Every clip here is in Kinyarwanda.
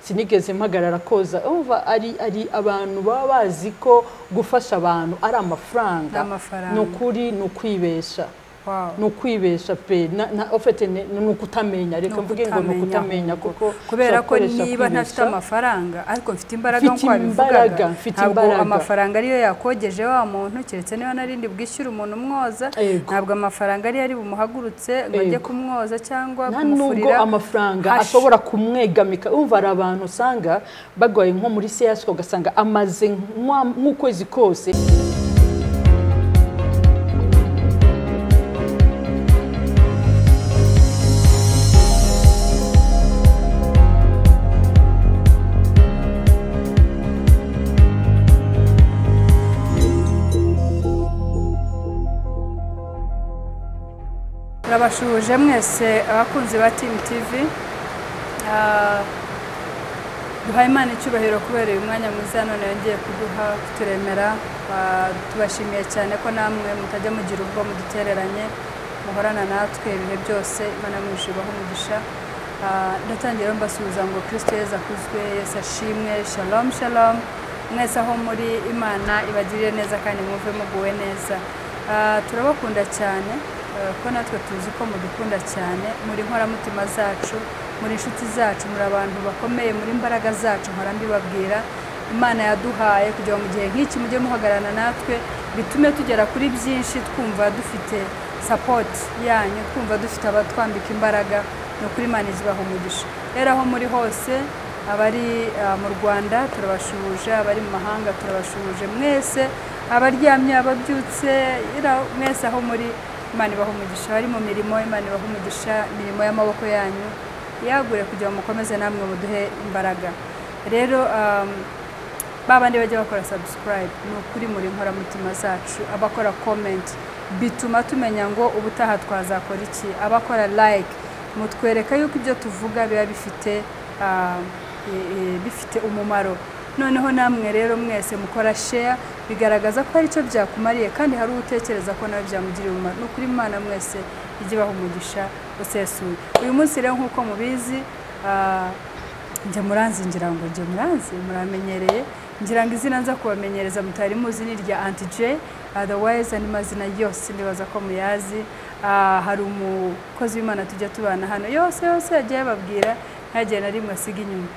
sinigeze mpagarara koza umva ari abantu baba bazi ko gufasha abantu ari amafaranga nukuri nukwibesha nukwibesha pe na ofete nukutamenya reka mvuge ngo nukutamenya kuko kubera ko niba ntafite amafaranga ariko mfite imbaraga nko abivugaga ntabwo amafaranga ariyo yakogeje wa muntu keretse niba narindi bwishyura umuntu umwoza ntabwo amafaranga ari bumuhagurutse ngo ajye kumwoza cyangwa kumufurira nubwo amafaranga ashobora kumwegamika umva ari abantu usanga bagoye nko muri CSK ugasanga amaze nk'ukwezi kose Turabashuje mwese abakunzi ba Team TV duhaye Imana icyubahiro kubera uyu mwanya mwiza none yongeye kuduha kuturemera tubashimiye cyane ko namwe mutajya mugira ubwo mudutereranye muhorana natwe ibihe byose Imana mwishibaho umugisha ndatangira mbasubiza ngo Kristo Yesu akuzwe Yesu ashimwe shalom shalom mwese aho muri Imana ibagirire neza kandi mwumve muguwe neza turabakunda cyane ko natwe tuzi ko mudukunda cyane muri nkoramutima zacu muri inshuti zacu muri abantu bakomeye muri imbaraga zacu nkora mbibabwira Imana yaduhaye kugira mu gihe nk'iki mujye muhagarana natwe bitume tugera kuri byinshi twumva dufite support yanyu twumva dufite abatwambika imbaraga no kuri Imana izibaho umugisha rero aho muri hose abari mu Rwanda turabashuje abari mu mahanga turabashuje mwese abaryamye ababyutse mwese aho muri Imana ibaho umugisha bari mu mirimo Imana ibaho umugisha imirimo y'amaboko yanyu yagure kugira ngo mukomeze namwe muduhe imbaraga rero babandi bajya bakora subscribe no kuri muri nkoramutima zacu abakora comment bituma tumenya ngo ubutaha twazakora iki abakora like mutwereka yuko ibyo tuvuga biba bifite umumaro noneho namwe rero mwese mukora share bigaragaza ko ari cyo byakumariye kandi hari utekereza ko nawe byamugirira umumaro no kuri Imana mwese igibaho umugisha usesuye uyu munsi rero nkuko mubizi nje muranzi ngira ngo nje muranzi muramenyereye ngira ngo izina nza kubamenyereza mutari muzi ni rya Auntie J otherwise ani mazina yose ndibaza ko muyazi hari umukozi w'Imana tujya tubana hano yose yagiye babwira ntagiye na rimwe asiga inyuma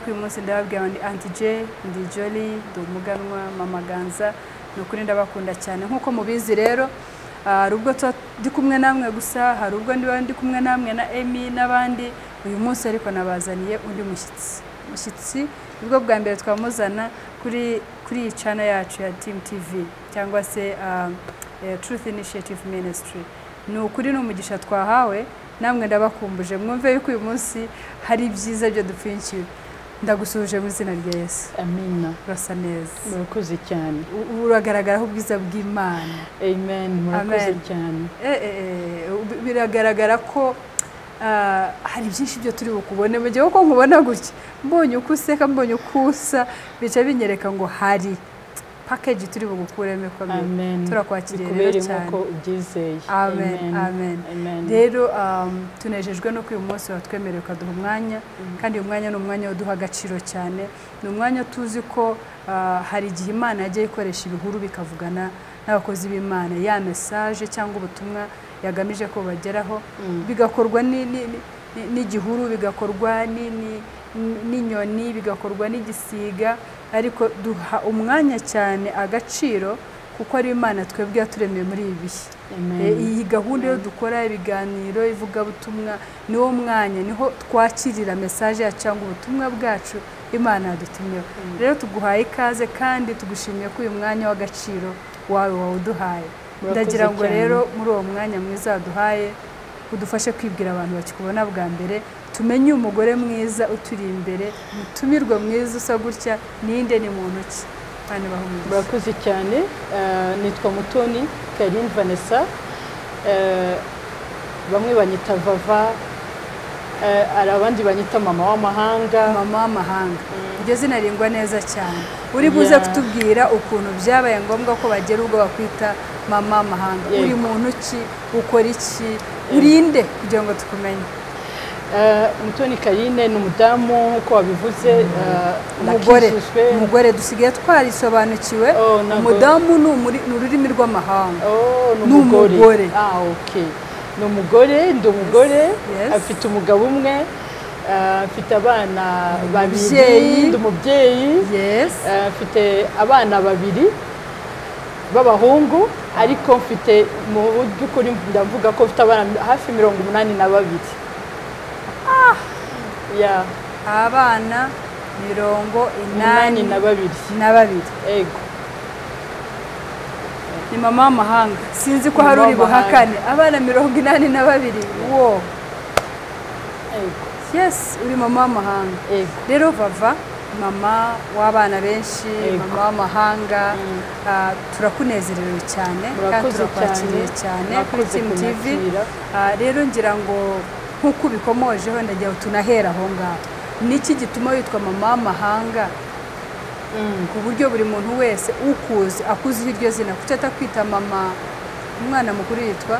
uyu munsi ndababwira ndi Auntie J ndi Jolly ndi umuganwa mama Ganza nukuri ndabakunda cyane nkuko mubizi rero hari ubwo ndi kumwe namwe gusa hari ubwo ndi kumwe namwe na Emi n'abandi uyu munsi ariko nabazaniye undi mushyitsi ubwo bwa mbere twamuzana kuri iyi channel yacu ya Team TV cyangwa se Truth Initiative Ministry nukuri n'umugisha twahawe namwe ndabakumbuje mwumve yuko uyu munsi hari byiza byo dupfinkiye ndagusuje mu izina rya Yesu amina rasa neza murakoze cyane uragaragaraho ubwiza bw'Imana amen murakoze cyane biragaragara ko hari byinshi byo turi bukubone mu gihe uko nkubona gutya mbonye uko useka mbonye uko usa bica binyereka ngo hari package turi bugukureme ko turakwakiriye rero cyane amen rero tunejejwe no uyu munsi watwemereye ukaduha umwanya kandi uyu mwanya ni umwanya uduha agaciro cyane ni umwanya tuzi ko hari igihe Imana yagiye ikoresha ibihuru bikavugana n'abakozi b'Imana ya message cyangwa ubutumwa yagamije ko bageraho bigakorwa n'igihuru bigakorwa n'inyoni bigakorwa n'igisiga ariko duha umwanya cyane agaciro kuko ari Imana twebwe yaturemeye muri ibi bihe iyi gahunda yo dukora ibiganiro ivuga butumwa niwo mwanya niho twakirira message ya cyangwa ubutumwa bwacu Imana yadutumye rero tuguhaye ikaze kandi tugushimiye ko uyu mwanya w'agaciro wawe wawuduhaye ndagira ngo rero muri uwo mwanya mwiza duhaye udufashe kwibwira abantu bakikubona bwa mbere tumenye umugore mwiza uturi imbere mutumirwa mwiza usa gutya ninde ni muntu ki bane bahumuriza murakoze cyane nitwa Mutoni Karine Vanessa bamwe banyita Vava ari abandi banyita mama w'amahanga iryo zina ringwa neza cyane uri buze kutubwira ukuntu byabaye ngombwa ko bagera ubwo bakwita mama mahanga uri muntu ki ukora iki urinde kugira ngo tukumenye Mutoni Karine ni umudamu uko wabivuze umugore dusigaye twarisobanukiwe umudamu ni ururimi rw'amahanga ni umugore ni umugore ndi umugore afite umugabo umwe afite abana babiri ndi umubyeyi afite abana babiri b'abahungu ariko mfite mu by'ukuri ndavuga ko mfite abana hafi 82 abana 82 ego ni mama w'amahanga sinzi ko hari uri buhakane abana 82 wo yes uri mama w'amahanga rero vava mama w'abana benshi mama w'amahanga turakunezerewe cyane kandi turakwakiriye cyane kuri TV rero ngira ngo nkuko ubikomojeho ndagira tunahera aho ngaho niki gituma witwa mama w'amahanga ku buryo buri muntu wese akuzi iryo zina kuko atakwita mama umwana mukuru yitwa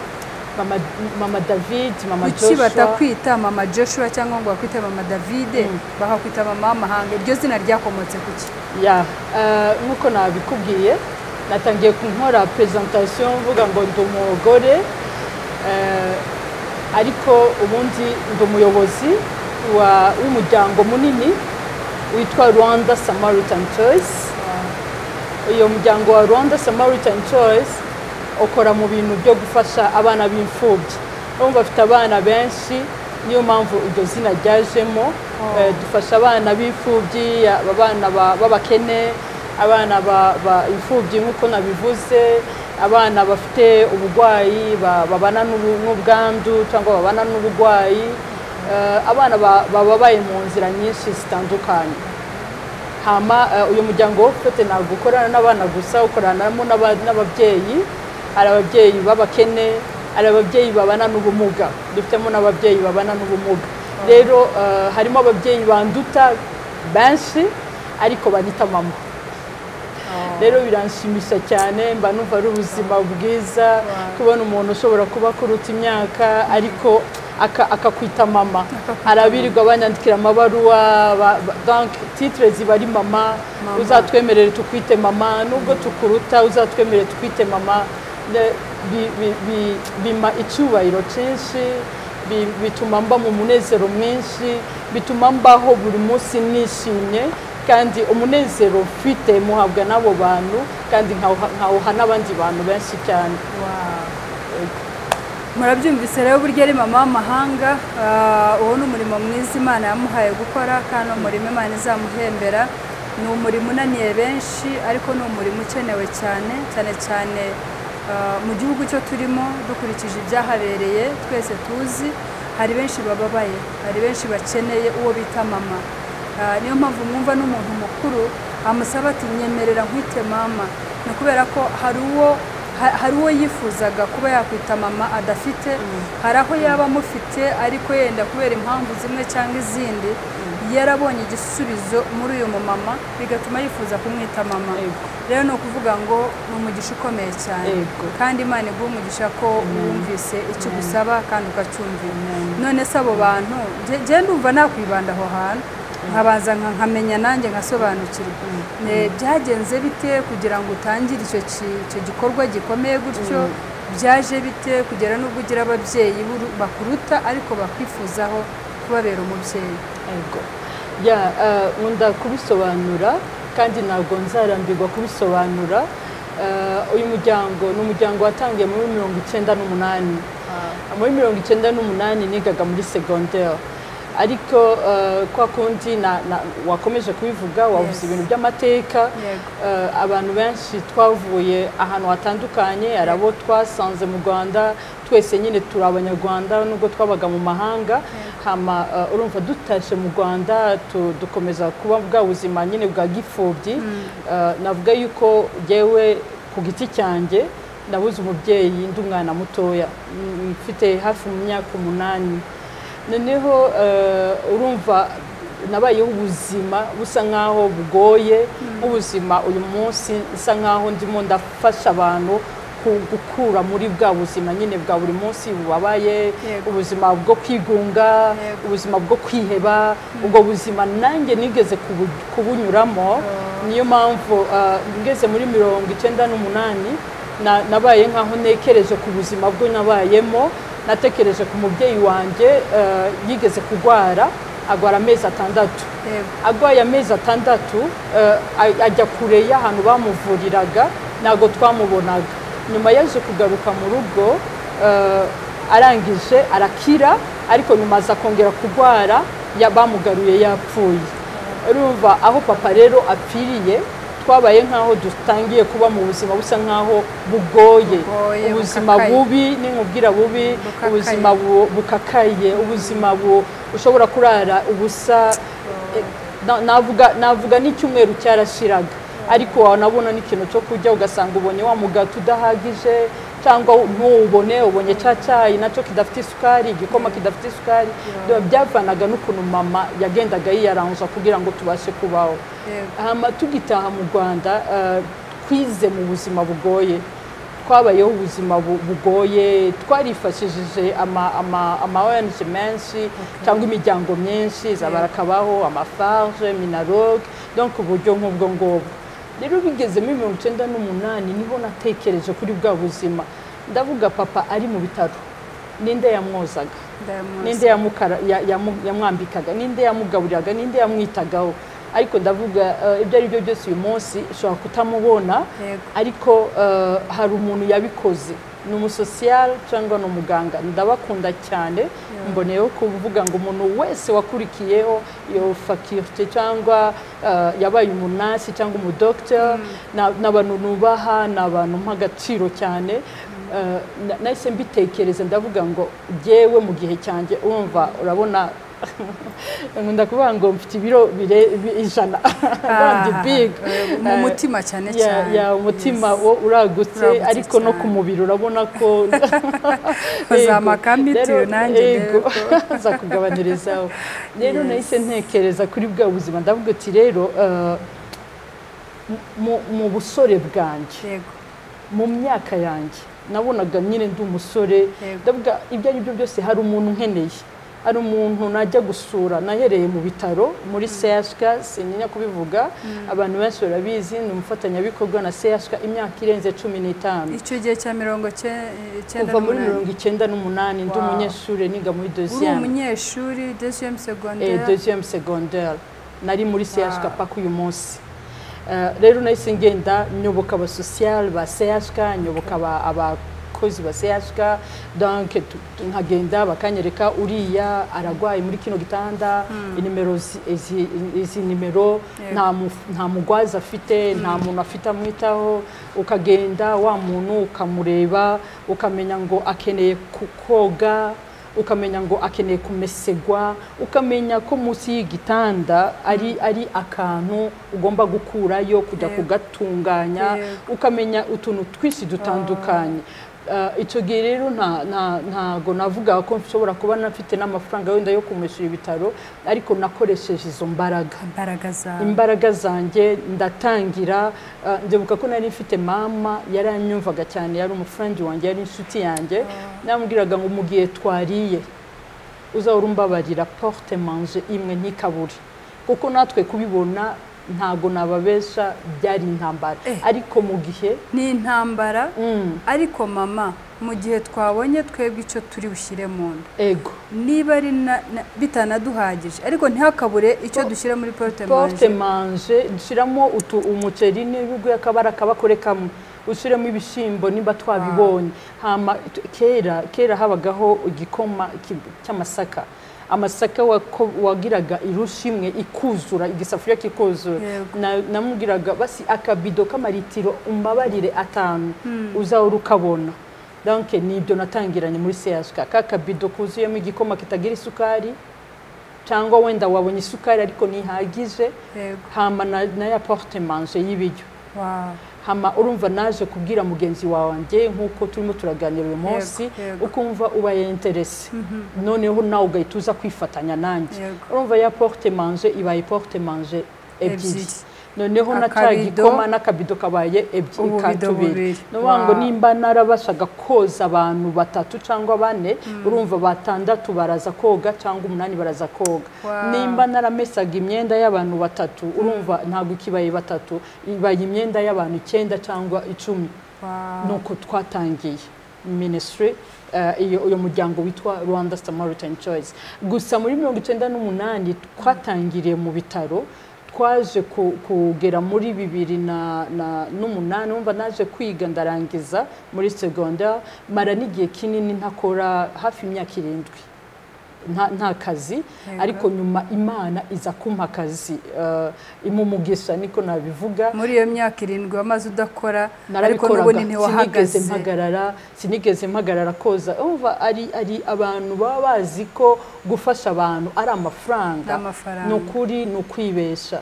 mama David mama Joshua kuki batakwita mama Joshua cyangwa ngo bakwite mama David bakakwita mama w'amahanga iryo zina ryakomotse kuki nkuko nabikubwiye natangiye kunkora presentation mvuga ngo ndi umugore ariko ubundi ndi umuyobozi w'umuryango munini witwa Rwanda Samaritan Choice uyo muryango wa Rwanda Samaritan Choice ukora mu bintu byo gufasha abana b'imfubyi urumva bafite abana benshi niyo mpamvu iryo zina ryajemo dufasha abana b'imfubyi abana b'abakene abana b'imfubyi nk'uko nabivuze abana bafite uburwayi babana n'ubwandu cyangwa babana n'uburwayi abana bababaye mu nzira nyinshi zitandukanye hama uyu muryango ufite ntabwo ukorana n'abana gusa ukoranamo n'ababyeyi hari ababyeyi b'abakene hari ababyeyi babana n'ubumuga dufitemo n'ababyeyi babana n'ubumuga rero harimo ababyeyi banduta benshi ariko banita mama rero biranshimisha cyane mba numva ari ubuzima bwiza kubona umuntu ushobora kuba kuruta imyaka ariko akakwita mama arabirirwa banyandikira amabaruwa donc titre ziba ari mama uzatwemerere tukwite mama nubwo tukuruta uzatwemerere tukwite mama bima icyubahiro cyinshi bituma mba mu munezero mwinshi bituma mbaho buri munsi nishimye kandi umunezero ufite muhabwa n'abo bantu kandi nkawuha n'abandi bantu benshi cyane murabyumvise rero buryo ari mama w'amahanga uwo ni umurimo mwiza Imana yamuhaye gukora kandi umurimo Imana izamuhembera ni umurimo unaniye benshi ariko ni umurimo ukenewe cyane cyane cyane mu gihugu cyo turimo dukurikije ibyahabereye twese tuzi hari benshi bababaye hari benshi bakeneye uwo bita mama niyo mpamvu mwumva n'umuntu mukuru amusaba ati nyemerera nkwite mama ni kubera ko hari uwo yifuzaga kuba yakwita mama adafite hari aho yaba amufite ariko yenda kubera impamvu zimwe cyangwa izindi yarabonye igisubizo muri uyu mumama bigatuma yifuza kumwita mama rero ni ukuvuga ngo ni umugisha ukomeye cyane kandi Imana iguha umugisha ko wumvise icyo gusaba kandi ukacyumvira none se abo bantu njye ndumva nakwibanda aho hantu nkabanza nkamenya nanjye nkasobanukirwa byagenze bite kugira ngo utangire icyo gikorwa gikomeye gutyo byaje bite kugera n'ubwo ugira ababyeyi bakuruta ariko bakwifuzaho kubabera umubyeyi nkunda kubisobanura kandi ntabwo nzarambirwa kubisobanura uyu muryango ni umuryango watangiye muri 98 muri 98 nigaga muri secondaire ariko kwa kundi wakomeje kubivuga wavuze ibintu by'amateka abantu benshi twavuye ahantu hatandukanye arabo twasanze mu Rwanda twese nyine turi abanyarwanda nubwo twabaga mu mahanga hama urumva dutashe mu Rwanda dukomeza kuba bwa buzima nyine bwa gifubyi navuga yuko jewe ku giti cyanjye nabuze umubyeyi ndi umwana mutoya mfite hafi mu myaka 8 noneho urumva nabayeho ubuzima busa nkaho bugoye ubuzima uyu munsi isa nkaho ndimo ndafasha abantu gukura muri bwa buzima nyine bwa buri munsi bubabaye, ubuzima bwo kwigunga, ubuzima bwo kwiheba, ubwo buzima nanjye nigeze kubunyuramo. Niyo mpamvu ngeze muri 98 nabaye nkaho nekereje ku buzima bwo nabayemo. Natekereje ku mubyeyi wanjye yigeze kugwara, agwara amezi 6. Agwaye amezi 6 ajya kure y'ahantu bamuvuriraga, ntago twamubonaga. Nyuma yaje kugaruka mu rugo, arangije arakira, ariko nyuma aza kongera kugwara, bamugaruye yapfuye. Urumva aho papa rero apfiriye, twabaye nkaho dutangiye kuba mu buzima busa nkaho bugoye, ubuzima bubi, n'inkubwira bubi, ubuzima bukakaye, ubuzima ushobora kurara ubusa. Navuga n'icyumweru cyarashiraga, ariko wanabona n'ikintu cyo kujya ugasanga ubonye wa mugati udahagije, cyangwa ubonye cyayi nacyo kidafite isukari, igikoma kidafite isukari. Byavanaga n'ukuntu mama yagendaga yiyaranja kugira ngo tubashe kubaho. Tugitaha mu Rwanda, twize mu buzima bugoye, twabayeho ubuzima bugoye, twarifashishije ama ONG menshi cyangwa imiryango myinshi, zabarakabaho, amafarge, minarog, donc uburyo nk'ubwo ngubwo. Rero bigeze muri 98 niho natekereje kuri bwa buzima. Ndavuga papa ari mu bitaro, ninde yamwozaga, ninde yamwambikaga, ninde yamugaburiraga, ninde yamwitagaho. Ariko ndavuga ibyo ari byo byose uyu munsi ushobora kutamubona, ariko hari umuntu yabikoze, ni umusocial cyangwa ni umuganga. Ndabakunda cyane, mboneyeho kuvuga ngo umuntu wese wakurikiyeho iyo faculté cyangwa yabaye umunasi cyangwa umudocteur, n'abantu nubaha, n'abantu mp'agaciro cyane. Nahise mbitekereza ndavuga ngo jyewe mu gihe cyanjye, urumva urabona nkunda kuvuga ngo mfite ibiro 100, big mu mutima cyane cyane, umutima uragutse, ariko no ku mubiri urabona ko bazamakamitiyo nanjye za kugabanirizaho. Rero nahise ntekereza kuri bwa buzima, ndavuga ati rero mu busore bwanjye, mu myaka yanjye nabonaga nyine ndi umusore, ndavuga ibyo ari byo byose hari umuntu nkeneye, ari umuntu najya gusura. Nahereye mu bitaro muri CHK, sinenya kubivuga, abantu benshi barabizi, ni umufatanyabikorwa na CHK imyaka irenze 15. Icyo gihe cya 90 kuva muri 98 ndi umunyeshuri niga muri deuxième. Umunyeshuri deuxième secondaire. Deuxième secondaire nari muri CHK paka uyu munsi. Rero nahise ngenda nyoboka aba social ba CHK, nyoboka abakozi ba CHK, donc nkagenda bakanyereka uriya aragwaye muri kino gitanda, inimero izi nimero, nta mugwaza afite, nta muntu afite amwitaho. Ukagenda wa muntu ukamureba, ukamenya ngo akeneye koga, ukamenya ngo akeneye kumesegwa, ukamenya ko munsi y'igitanda ari akantu ugomba gukurayo kujya kugatunganya, ukamenya utuntu twinshi dutandukanye. Icyo gihe rero ntago navuga ko nshobora kuba nafite n'amafaranga wenda yo kumesura ibitaro, ariko nakoresheje izo imbaraga zanjye ndatangira. Ndibuka ko nari mfite mama yaranyumvaga cyane, yari umufrendi wanjye, yari inshuti yanjye. Namubwiraga ngo mu gihe twariye uzahora umbabarira porte manger imwe ntikabure, kuko natwe kubibona ntago nababesha byari intambara. Ariko mu gihe ni intambara, ariko mama mu gihe twabonye twebwe icyo turi bushyire mu nda, niba ari bitanaduhagije, ariko ntihakabure icyo dushyira muri porte manger. Dushyiramo umuceri n'ibigwi akabara kabakore kamwe, ushyiremo ibishyimbo niba twabibonye. Kera habagaho igikoma cy'amasaka, amasaka wagiraga irushimwe ikuzura, igisafuriya kikuzura. Namubwiraga basi akabido k'amaritiro umbabarire 5 uzahora ukabona. Donc nibyo natangiranye muri CHK, kakabido kuzuyemo igikoma kitagira isukari, cyangwa wenda wabonye isukari ariko ntihagije, hama na ya porte manger y'ibiryo. Hama urumva naje kubwira mugenzi wanjye nkuko turimo turaganira uyu munsi, ukumva ubaye interesse, noneho nawe ugahita uza kwifatanya nanjye. Urumva ya porte manger ibaye porte manger ebyiri. noneho na cya gikoma n'akabido kabaye tubiri no ngo nimba narabashaga koza abantu 3 cyangwa 4 urumva 6 baraza koga cyangwa 8 baraza koga nimba naramesaga imyenda y'abantu 3 urumva ntago kibaye 3 ibaye imyenda y'abantu 9 cyangwa 10 nuko twatangiye ministry uyo muryango witwa Rwanda Samaritan Choice gusa muri 1998 twatangiriye mu bitaro twaje kugera muri 2008 umva naje kwiga ndarangiza muri secondaire mara n'igihe kinini ntakora hafi imyaka 7 nta kazi ariko nyuma Imana iza kumpa akazi imumugisha niko nabivuga muri iyo myaka 7 wamaze udakora ariko nubone ntiwahagaze sinigeze mpagarara koza umva ari abantu baba bazi ko gufasha abantu ari amafaranga nukuri nukwibesha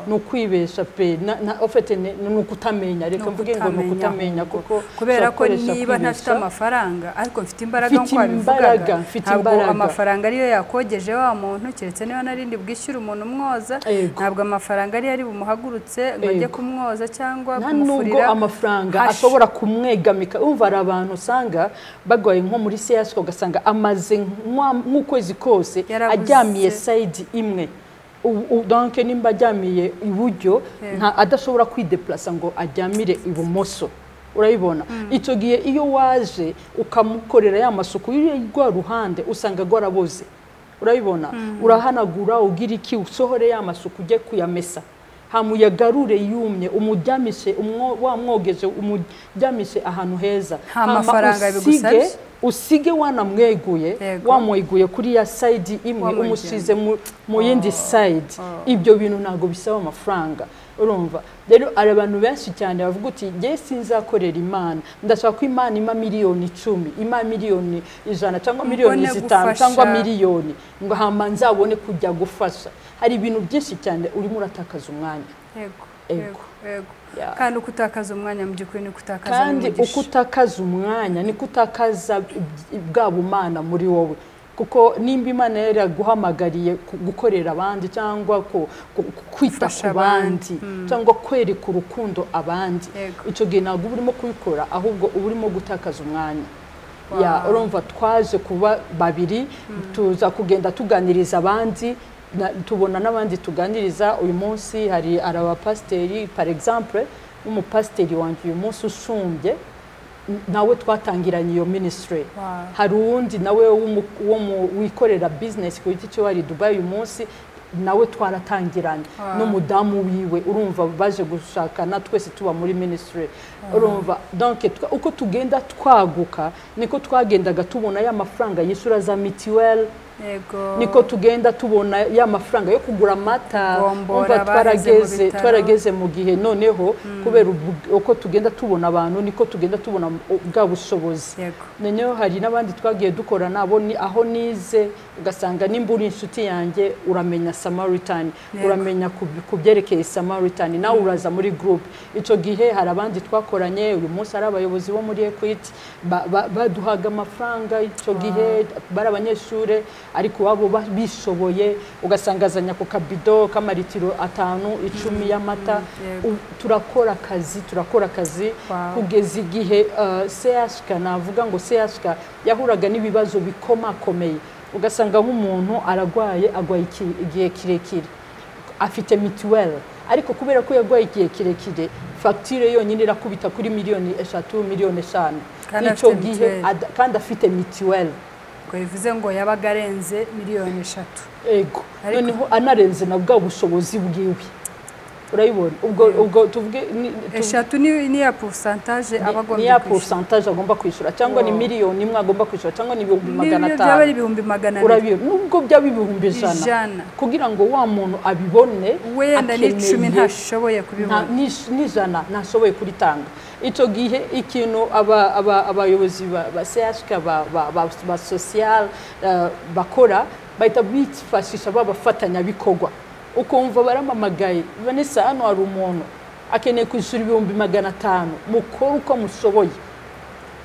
nukwibesha pe ofete nukutamenya reka mvuge ngo nukutamenya kuko kubera ko niba ntafite amafaranga ariko mfite imbaraga nko abivugaga ntabwo amafaranga ariyo yakogeje wa muntu keretse niba narindi bwishyura umuntu umwoza ntabwo amafaranga ari bumuhagurutse ngo ajye kumwoza cyangwa kumufurira nubwo amafaranga ashobora kumwegamika umva ari abantu usanga bagwaye nko muri CSK ugasanga amaze nk'ukwezi kose ajyamiye side imwe donc nimba ajyamiye iburyo nta adashobora kwideplace ngo ajyamire ibumoso urayibona icyo gihe iyo waje ukamukorera ya masuku y'urwa ruhande usanga gwaraboze urayibona urahanagura ugira iki usohore ya masuku uje kuyamesa hamuyagarure yumye umudyamishe wamwogeje umudyamishe ahantu heza amafaranga bigusabye usige wanamweguye wamweguye kuri ya side imwe umushize mu yindi side ibyo bintu nago bisaba amafaranga urumva rero ari abantu benshi cyane bavuga uti ngiye sinzakorera Imana ndashaka ko Imana ima miliyoni 10 ima miliyoni 100 cyangwa miliyoni 5 cyangwa miliyoni ngo hama nzabone kujya gufasha hari ibintu byinshi cyane urimo uratakaza umwanya yego kandi ukutakaza umwanya mu byukuri ni kutakaza kandi ukutakaza umwanya ni kutakaza bwa bumana muri wowe kuko nimba Imana yaraguhamagariye gukorera abandi cyangwa kwita ku bandi cyangwa kwereka urukundo abandi icyo gihe ntabwo urimo kubikora ahubwo urimo gutakaza umwanya urumva twaje kuba babiri tuza kugenda tuganiriza abandi tubona n'abandi tuganiriza uyu munsi hari abapasteri par exemple umupasteri wanjye uyu munsi usumbye nawe twatangiranye iyo ministry hari uwundi nawe wikorera business ku giti cyo hari Dubai uyu munsi nawe twaratangiranye n'umudamu wiwe urumva baje gushakana twese tuba muri ministry urumva donc uko tugenda twaguka niko twagendaga tubona ya mafaranga yisura za mutuelle niko tugenda tubona ya mafaranga yo kugura amata umva twarageze mu gihe noneho kubera uko tugenda tubona abantu niko tugenda tubona bwa bushobozi noneho hari n'abandi twagiye dukora nabo aho nize ugasanga nimbura inshuti yanjye uramenya Samaritan uramenya kubyerekeye Samaritan nawe uraza muri group icyo gihe hari abandi twakoranye uyu munsi ari abayobozi bo muri Kwita baduhaga amafaranga icyo gihe bari abanyeshure ariko wabo bishoboye ugasangazanya ku kabido k'amaritiro 5-10 y'amata turakora akazi kugeza igihe CSK navuga ngo CSK yahuraga n'ibibazo bikomakomeye ugasanga nk'umuntu aragwaye igihe kirekire afite mutuelle ariko kubera ko yagwaye igihe kirekire facture yonyine irakubita kuri miliyoni 3 miliyoni 5 icyo gihe kandi afite mutuelle bivuze ngo yabaga arenze miliyoni 3 ego noneho anarenze na bwa bushobozi bwiwe urayibona ubwo tuvuge 3 ni ya pourcentage abagomba ni ya pourcentage agomba kwishura cyangwa ni miliyoni imwe agomba kwishura cyangwa ni 500 byaba ari 400 urabibona nubwo byaba 100 kugira ngo wa muntu abibone wenda ni 10 ntashoboye kubibona ni 100 ntashoboye kuritanga icyo gihe ikintu abayobozi ba CSK ba social bakora bahita bifashisha babafatanya bikorwa ukumva baramamagaye Vanessa hano hari umuntu akeneye kwishura 500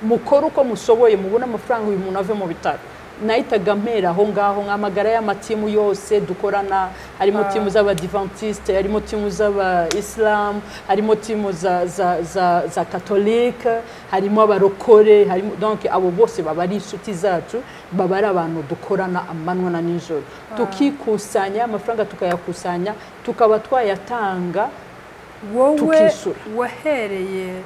mukora uko mushoboye mubona amafaranga uyu muntu ave mu bitaro nahitaga mpera aho ngaho nk'amagara y'amatimu yose dukorana, harimo timu z'abadivantiste, harimo timu z'abayisilamu, harimo timu za katolike, harimo abarokore, harimo donc abo bose baba ari inshuti zacu, baba ari abantu dukorana amanywa na nijoro, tukikusanya amafaranga tukayakusanya tukaba twayatanga. Wowe wahereye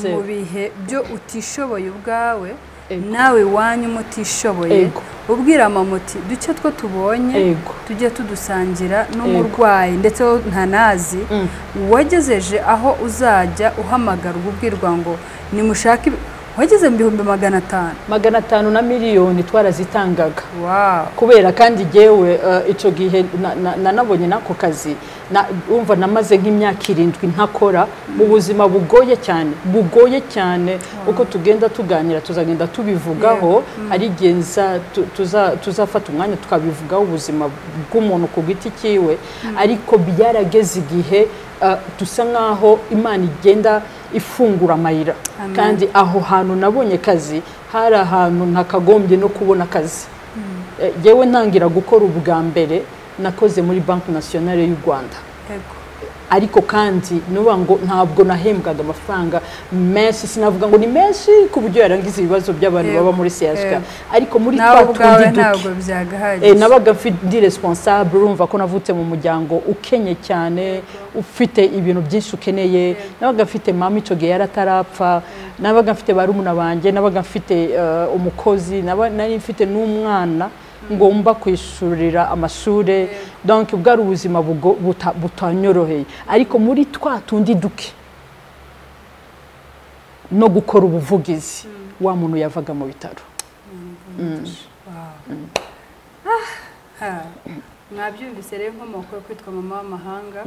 mu bihe byo utishoboye ubwawe, nawe wanyu mutishoboye, ubwira mamuti duce two tubonye tujye tudusangira n'umurwayi ndetse ntanazi, wagezeje aho uzajya uhamagara ubwirwa ngo nimushake, wageze mu 500,000 na miliyoni twarazitangaga. Kubera kandi jewe ico gihe nanabonye nako kazi umva namaze nk'imyaka 7 ntakora mu buzima bugoye cyane uko tugenda tuganira tuzagenda tubivugaho, ari genza tuzafata umwanya tukabivugaho ubuzima bw'umuntu ku giti kiwe, ariko byarageze igihe dusa nkaho Imana igenda ifungura amayira. Kandi aho hantu nabonye kazi hari ahantu ntakagombye no kubona kazi. Yewe ntangira gukora ubwa mbere nakoze muri Banque Nationale y'u Rwanda, ariko kandi nuba ngo ntabwo nahembwaga amafaranga menshi, sinavuga ngo ni menshi ku buryo yarangiza ibibazo by'abantu baba muri CHK, ariko muri twatundi ntabwo byagahari. Nabaga ndi responsable, urumva ko navutse mu muryango ukenye cyane, ufite ibintu byinshi ukeneye. Nabaga mfite mama ico gihe yaratarapfa, nabaga mfite barumuna banjye, nabaga mfite umukozi, nari mfite n'umwana ngomba kwishurira amashure, donc bwari ubuzima butanyoroheye. Ariko muri twatundi duke no gukora ubuvugizi, wa muntu yavaga mu bitaro. Mwabyumvise rero inkomoko yo kwitwa mama w'amahanga,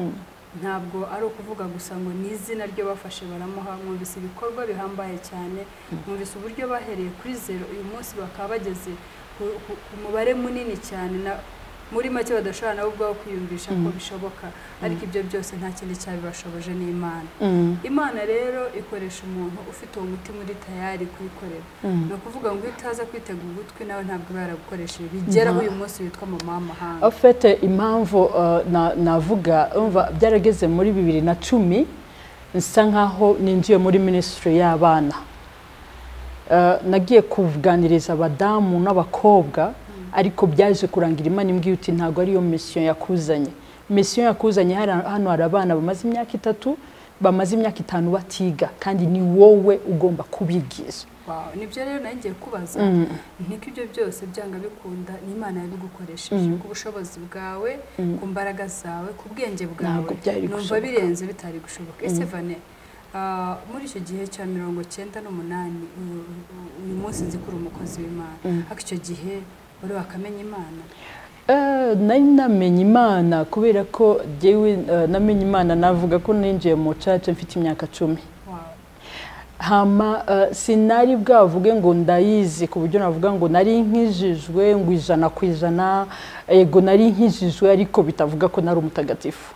ntabwo ari ukuvuga gusa ngo ni izina ryo bafashe baramuha. Mwumvise ibikorwa bihambaye cyane, mwumvise uburyo bahereye kuri 0 uyu munsi bakaba bageze ku mubare munini cyane, muri make badashobora nabo ubwabo kwiyumvisha ko bishoboka, ariko ibyo byose nta kindi cyabibashoboje n'Imana. Imana rero ikoresha umuntu ufite uwo mutima uri tayari kuyikorera. Ni ukuvuga ngo utaza kwitega ugutwi nawe ntabwo baragukoresheje bigera uyu munsi witwa mama w'amahanga. Afite impamvu navuga umva byarageze muri 2010 nsa nkaho ninjiye muri ministry y'abana. Nagiye kuvuganiriza abadamu n'abakobwa, ariko byaje kurangira Imana imbwiye uti ntago ari yo mission yakuzanye. Mission yakuzanye hano hari abana bamaze imyaka 3, bamaze imyaka 5 batiga, kandi ni wowe ugomba kubigisha. Nibyo rero nagiye kubaza, niko ibyo byose byanga bikunda ni Imana yabigukoresheje ku bushobozi bwawe, ku mbaraga zawe, ku bwenge bwawe, numva birenze bitari gushoboka. Ese Vane, muri icyo gihe cya 98 uyu munsi nzi kuri umukozi w'Imana, ariko icyo gihe wari wakamenya Imana? Nari namenye Imana kubera ko jewe namenye Imana, navuga ko ninjiye mu church mfite imyaka 10. Hama sinari bwavuge ngo ndayizi ku buryo navuga ngo nari nkijijwe ngo 100%, ego nari nkijijwe, ariko bitavuga ko nari umutagatifu.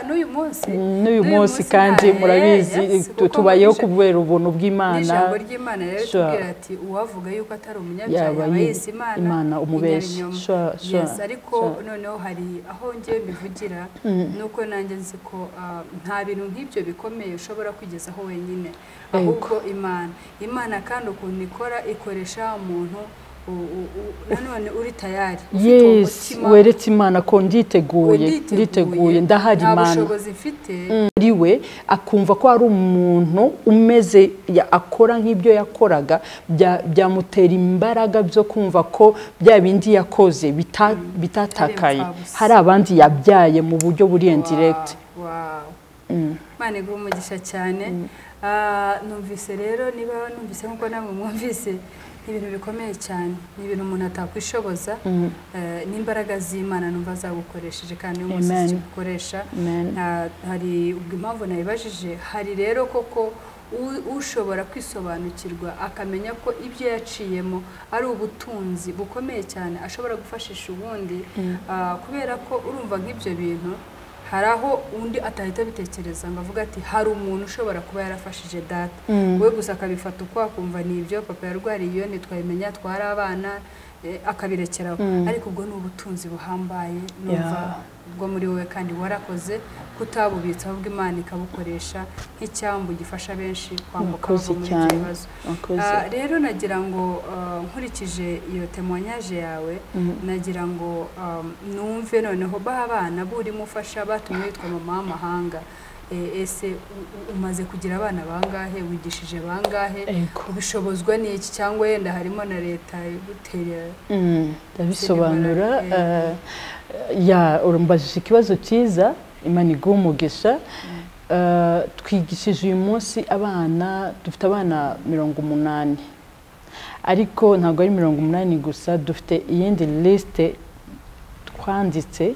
N'uyu munsi kandi murabizi tubayeho kubera ubuntu bw'Imana. Ijambo ry'Imana rero tubwira ati uwavuga yuko atari umunyabyaha yise Imana umubeshyi. Yes, ariko noneho hari aho ngiye bivugira, nuko nanjye nzi ko nta bintu nk'ibyo bikomeye ushobora kwigezaho wenyine, ahubwo Imana kandi ukuntu ikora ikoresha umuntu nanone uri tayari, yes, weretse Imana ko nditeguye ndahari Imana. Ubushobozi mfite riwe akumva ko ari umuntu umeze akora nk'ibyo yakoraga, byamutera imbaraga byo kumva ko bya bindi yakoze bitatakaye, hari abandi yabyaye mu buryo buri indirect. Imana iguha umugisha cyane. Numvise rero niba numvise nkuko namwe mwumvise, ibintu bikomeye cyane, ni ibintu umuntu atakwishoboza, n'imbaraga z'Imana numva zagukoresheje kandi umunsi gukoresha. Hari ubwo impamvu nayibajije, hari rero koko ushobora kwisobanukirwa akamenya ko ibyo yaciyemo ari ubutunzi bukomeye cyane ashobora gufashisha ubundi, kubera ko urumva nk'ibyo bintu hari aho undi atahita bitekereza ngo avuga ati hari umuntu ushobora kuba yarafashije data we gusa akabifata uko akumva ni ibyo papa yarwariye iyo ntitwabimenya twari abana akabirekeraho ariko ubwo ni ubutunzi buhambaye numva bwo muri wowe kandi warakoze kutabubitsa ahubwo Imana ikabukoresha nk'icyambu gifasha benshi kwambuka bava muri ibyo bibazo. Rero nagira ngo nkurikije iyo témoignage yawe nagira ngo numve noneho abana burimo ufasha batumye witwa mama w'amahanga ese umaze kugira abana bangahe wigishije bangahe ubishobozwa n'iki cyangwa yenda harimo na leta igutera ndabisobanura ya urumbajije ikibazo cyiza Imana iguha umugisha twigishije uyu munsi abana dufite abana 80 ariko ntabwo ari 80 gusa dufite iyindi liste twanditse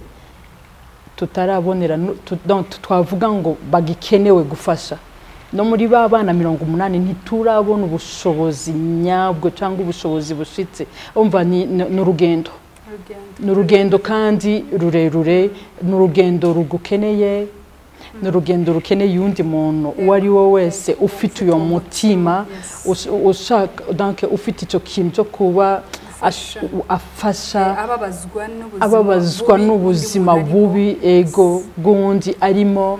tutarabonera twavuga ngo bagikenewe gufasha no muri ba bana 80 ntiturabona ubushobozi nyabwo cyangwa ubushobozi bushitse umva ni urugendo n'urugendo kandi rurerure n'urugendo rugukeneye n'urugendo rukeneye undi muntu uwo ari we wese ufite uyo mutima ushaka donc ufite icyo kintu cyo kuba afasha ababazwa n'ubuzima bubi ego bw'undi arimo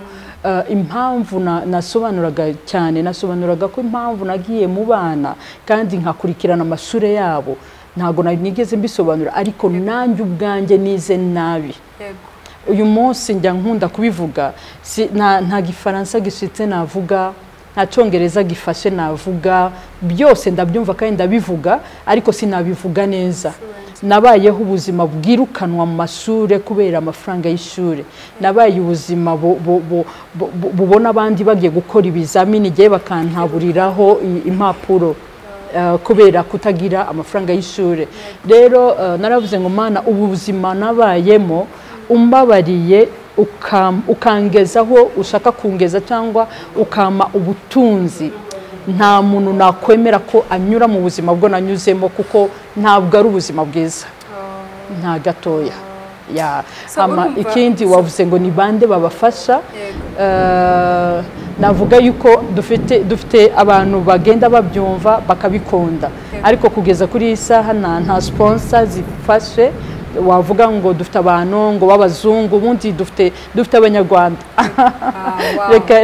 impamvu nasobanuraga cyane nasobanuraga ko impamvu nagiye mu bana kandi nkakurikirana amashuri yabo ntago nigeze mbisobanura ariko nanjye ubwanjye nize nabi uyu munsi njya nkunda kubivuga nta gifaransa gishitse navuga nta cyongereza gifashe navuga byose ndabyumva kandi ndabivuga ariko sinabivuga neza nabayeho ubuzima bwirukanwa mu mashuri kubera amafaranga y'ishuri nabaye ubuzima bubona abandi bagiye gukora ibizamini giye bakantaburiraho impapuro kubera kutagira amafaranga y'ishuri rero naravuze ngo Mana ubu buzima nabayemo umbabariye ukangezaho ushaka kungeza cyangwa ukama ubutunzi nta muntu nakwemera ko anyura mu buzima bwo nanyuzemo kuko ntabwo ari ubuzima bwiza nta gatoya ya ikindi wavuze ngo ni bande babafasha navuga yuko dufite abantu bagenda babyumva bakabikunda ariko kugeza kuri isaha nta sponsor zifashe wavuga ngo dufite abantu ngo babazungu ubundi dufite abanyarwanda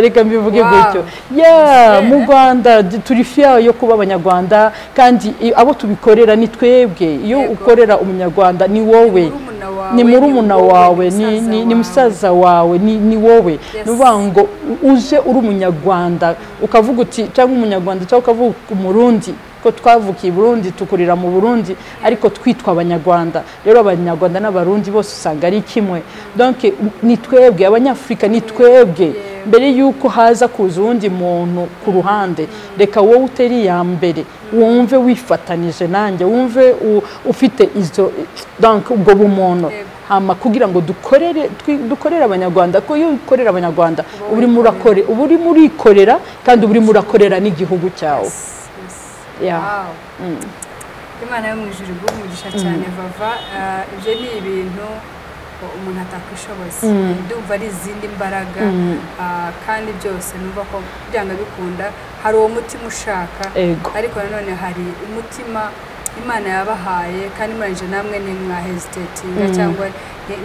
reka mbivuge gutyo mu Rwanda turi fiya yo kuba abanyarwanda kandi abo tubikorera ni twebwe iyo ukorera umunyarwanda ni wowe ni murumuna wawe ni musaza wawe ni wowe nuvuga ngo uje uri umunyarwanda ukavuga uti cyangwa umunyarwanda cyangwa ukavuga umurundi ko twavukiye Burundi tukurira mu Burundi ariko twitwa abanyarwanda rero abanyarwanda n'abarundi bose usanga ari kimwe donc ni twebwe abanyafrika ni twebwe mbere yuko haza kuza undi muntu ku ruhande reka wowe uteri ya mbere wumve wifatanije nanjye wumve ufite izo donc ubwo bumuntu hama kugira ngo dukorere abanyarwanda ko iyo ukorera abanyarwanda uri murikorera kandi uri murakorera n'igihugu cyawe Imana yo mu ijuru iguha cyane vava ibyo ni ibintu umuntu atakwishoboza ndumva ari izindi mbaraga kandi byose numva ko byanga bikunda hari uwo mutima ushaka ariko nanone hari umutima Imana yabahaye kandi muranje namwe nimwahesitatinga cyangwa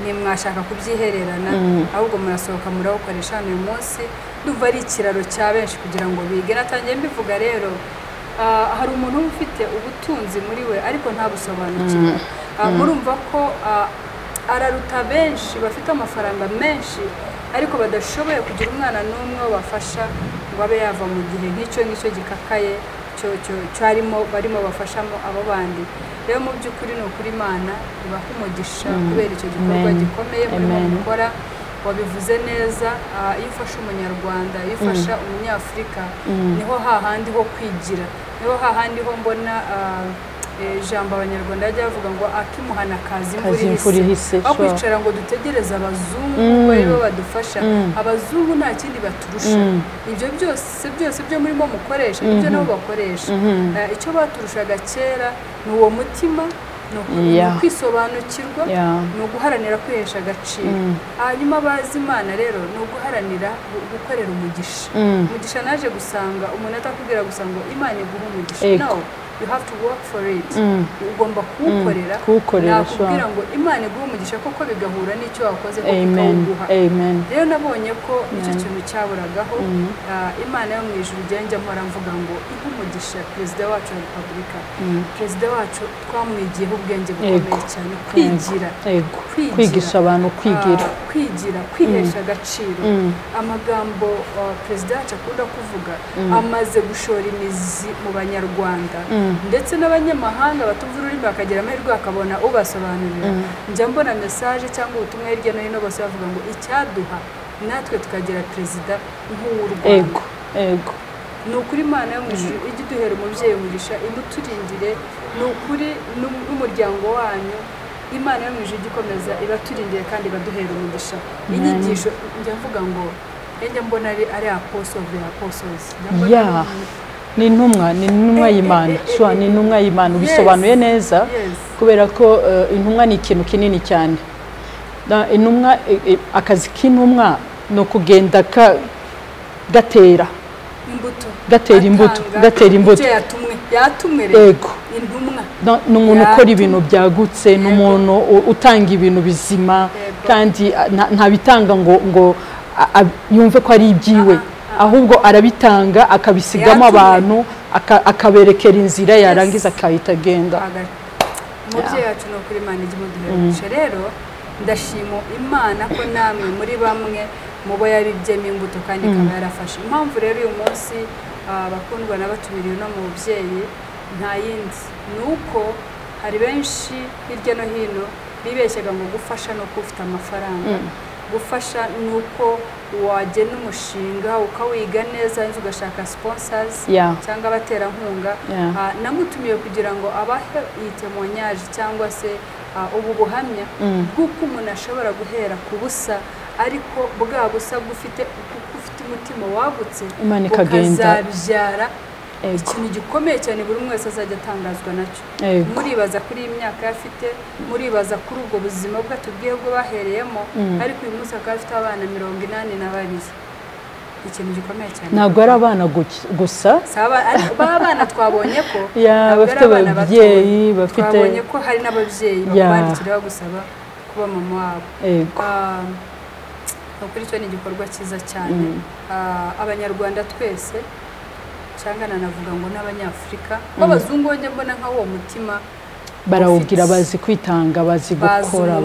nimwashaka kubyihererana ahubwo murasohoka murawukoresha uyu munsi ndumva ari ikiraro cya benshi kugira ngo bige natangiye mbivuga rero hari umuntu ufite ubutunzi muri we ariko ntabusobanukirwa murumva ko araruta benshi bafite amafaranga menshi ariko badashoboye kugira umwana n'umwe bafasha ngo abe yava mu gihe nk'icyo gikakaye barimo bafashamo abo bandi rero mu by'ukuri ni ukuri Imana ibaha umugisha kubera icyo gikorwa gikomeye murimo gukora wabivuze neza iyo ufasha umunyarwanda iyo ufasha umunyafrika niho hahandi ho kwigira niho hahandi ho mbona ijambo abanyarwanda bajya bavuga ngo akimuhana kazi imvura ihise aho kwicara ngo dutegereze abazungu baribo badufasha abazungu nta kindi baturusha ibyo byose byo murimo mukoresha ibyo nabo bakoresha icyo baturushaga kera ni uwo mutima no kwisobanukirwa no guharanira kwihesha agaciro hanyuma bazi Imana rero no guharanira gukorera umugisha umugisha naje gusanga umuntu atakubwira gusa ngo Imana iguha umugisha no you have to work for it ugomba kuwukorera nakubwira ngo Imana iguha umugisha koko bigahura n'icyo wakoze koko ikawuguha rero nabonye ko icyo kintu cyaburagaho Imana yo mu ijuru ugenda mpora mvuga ngo ihe umugisha perezida wacu wa repubulika perezida wacu twamwigiyeho ubwenge bukomeye cyane kwigisha abantu kwigira kwihesha agaciro amagambo perezida wacu akunda kuvuga amaze gushora imizi mu banyarwanda ndetse n'abanyamahanga batumva ururimi bakagira amahirwe bakabona ubasobanurira njya mbona message cyangwa ubutumwa hirya no hino bose bavuga ngo icyaduha natwe tukagira perezida nk'uw'u Rwanda ni ukuri Imana yo mu ijuru ijya iduhera umubyeyi umugisha imuturindire ni ukuri n'umuryango wanyu Imana yo mu ijuru igikomeza ibaturindiye kandi ibaduhera umugisha inyigisho njya mvuga ngo njya mbona ari apostle of the apostles ni intumwa y'Imana ni intumwa y'Imana ubisobanuye neza kubera ko intumwa ni ikintu kinini cyane intumwa akazi k'intumwa no kugenda gatera imbuto yego intumwa n'umuntu ukora ibintu byagutse n'umuntu utanga ibintu bizima kandi ntabitanga ngo yumve ko ari ibyiwe ahubwo arabitanga akabisigamo abantu akaberekera inzira yarangiza akahita agenda umubyeyi wacu ni ukuri Imana ijya imuduheresha rero ndashima Imana ko namwe muri bamwe mubo yabibyemo imbuto kandi ikaba yarafashe impamvu rero uyu munsi bakundwa n'abatumiriye no mu bubyeyi nta yindi ni uko hari benshi hirya no hino bibeshyaga ngo gufasha no ufite amafaranga gufasha ni uko wagena umushinga ukawiga neza ugashaka sponsors cyangwa abaterankunga namutumiye kugira ngo abahe iyi témoignage cyangwa se ubu buhamya bw'uko umuntu ashobora guhera ku busa ariko bwa busa ufite umutima wagutse ukazabyara ikintu gikomeye cyane buri umwe wese azajya atangazwa nacyo muribaza kuri iyi myaka afite muribaza kuri ubwo buzima bwe atubwiye bwo bahereyemo ariko uyu munsi akaba afite abana 82 ikintu gikomeye cyane ntabwo ari abana gusa abana twabonye ko bafite ababyeyi twabonye ko hari n'ababyeyi bakubandikira bagusaba kuba mama wabo kuri cyo ni igikorwa cyiza cyane abanyarwanda twese cyangwa nanavuga ngo n'abanyafrika b'abazungu bajya mbona nka uwo mutima barawubwira bazi kwitanga bazi gukora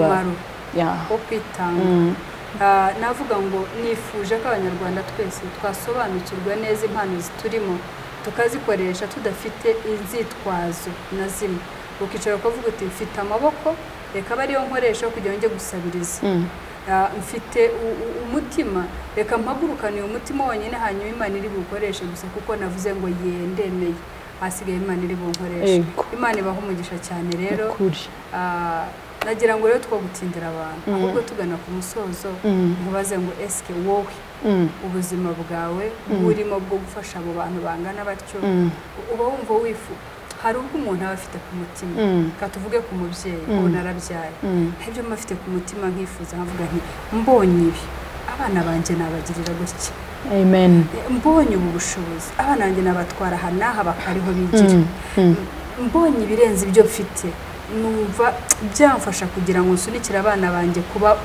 wo kwitanga navuga ngo nifuje ko abanyarwanda twese twasobanukirwa neza impano ziturimo tukazikoresha tudafite inzitwazo na zimwe ukicara ukavuga uti mfite amaboko reka ariyo nkoresha kugira ngo njye gusabiriza mfite umutima reka mpagurukane uyu mutima wonyine hanyuma Imana iri bukoreshe gusa kuko navuze ngo yendemeye hasigaye Imana iri bunkoreshe Imana ibaho umugisha cyane rero nagira ngo rero twagutindira abantu ahubwo tugana ku musozo nkubaze ngo eske wowe ubuzima bwawe burimo bwo gufasha abo bantu bangana batyo uba wumva wifu hari ubwo umuntu aba afite ku mutima katuvuge ku mubyeyi ubona arabyaye ibyo mafite ku mutima nkifuza nkavuga nti mbonye ibi abana banjye nabagirira gutya mbonye ubu bushobozi abana banjye nabatwara aha n'aha bakariho bigira mbonye ibirenze ibyo mfite numva byamfasha kugira ngo nsunikire abana banjye kuba